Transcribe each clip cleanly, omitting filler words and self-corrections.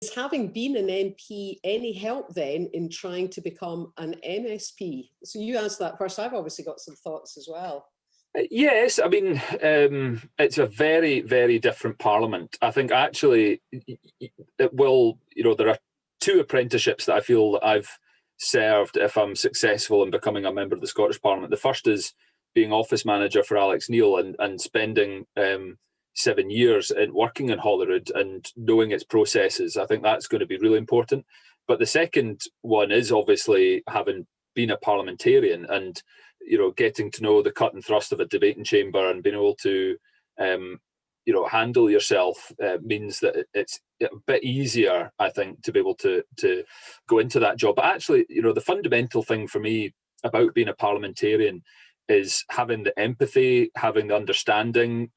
having been an MP any help then in trying to become an MSP? So you answer that first. I've obviously got some thoughts as well. Yes, I mean, it's a very, very different parliament. I think actually it will, there are two apprenticeships that I feel that I've served if I'm successful in becoming a member of the Scottish Parliament. The first is being office manager for Alex Neil and spending 7 years in working in Holyrood and knowing its processes. I think that's going to be really important. But the second one is obviously having been a parliamentarian and getting to know the cut and thrust of a debating chamber and being able to handle yourself means that it's a bit easier, I think, to be able to go into that job. But actually, the fundamental thing for me about being a parliamentarian is having the empathy, having the understanding,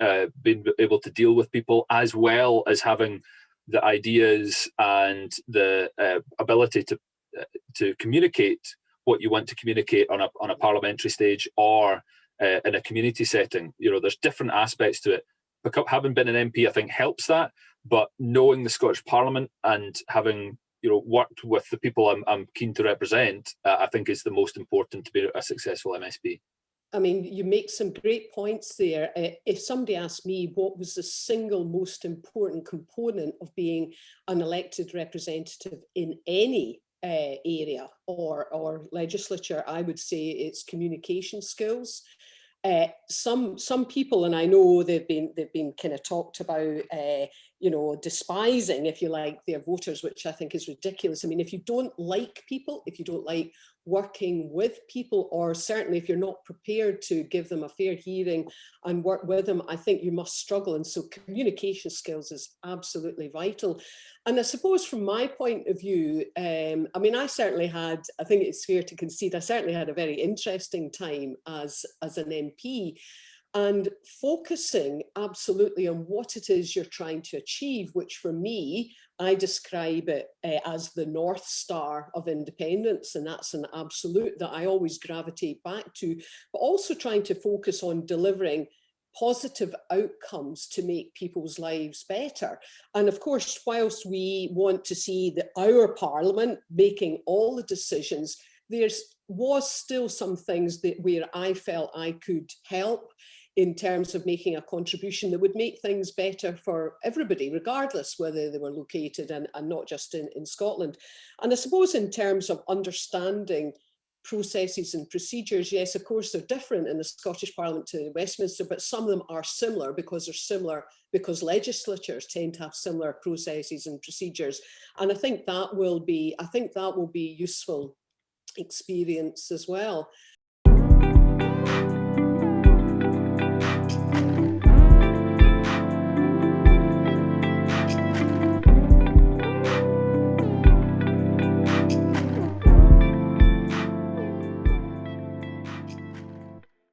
being able to deal with people, as well as having the ideas and the ability to communicate what you want to communicate on a parliamentary stage or in a community setting. There's different aspects to it. Having been an MP, I think, helps that. But knowing the Scottish Parliament and having worked with the people I'm keen to represent, I think is the most important to be a successful MSP. I mean, you make some great points there. If somebody asked me what was the single most important component of being an elected representative in any area or legislature, I would say it's communication skills. Some people, and I know they've been kind of talked about, despising, if you like, their voters, which I think is ridiculous. I mean, if you don't like people, if you don't like working with people, or certainly if you're not prepared to give them a fair hearing and work with them, I think you must struggle. And so communication skills is absolutely vital. And I suppose from my point of view, I mean, I think it's fair to concede, I certainly had a very interesting time as an MP, and focusing absolutely on what it is you're trying to achieve, which for me, I describe it as the North Star of independence. And that's an absolute that I always gravitate back to, but also trying to focus on delivering positive outcomes to make people's lives better. And of course, whilst we want to see our Parliament making all the decisions, there was still some things where I felt I could help in terms of making a contribution that would make things better for everybody, regardless whether they were located and not just in Scotland. And I suppose in terms of understanding processes and procedures, yes, of course, they're different in the Scottish Parliament to Westminster, but some of them are similar because legislatures tend to have similar processes and procedures. And I think that will be useful experience as well.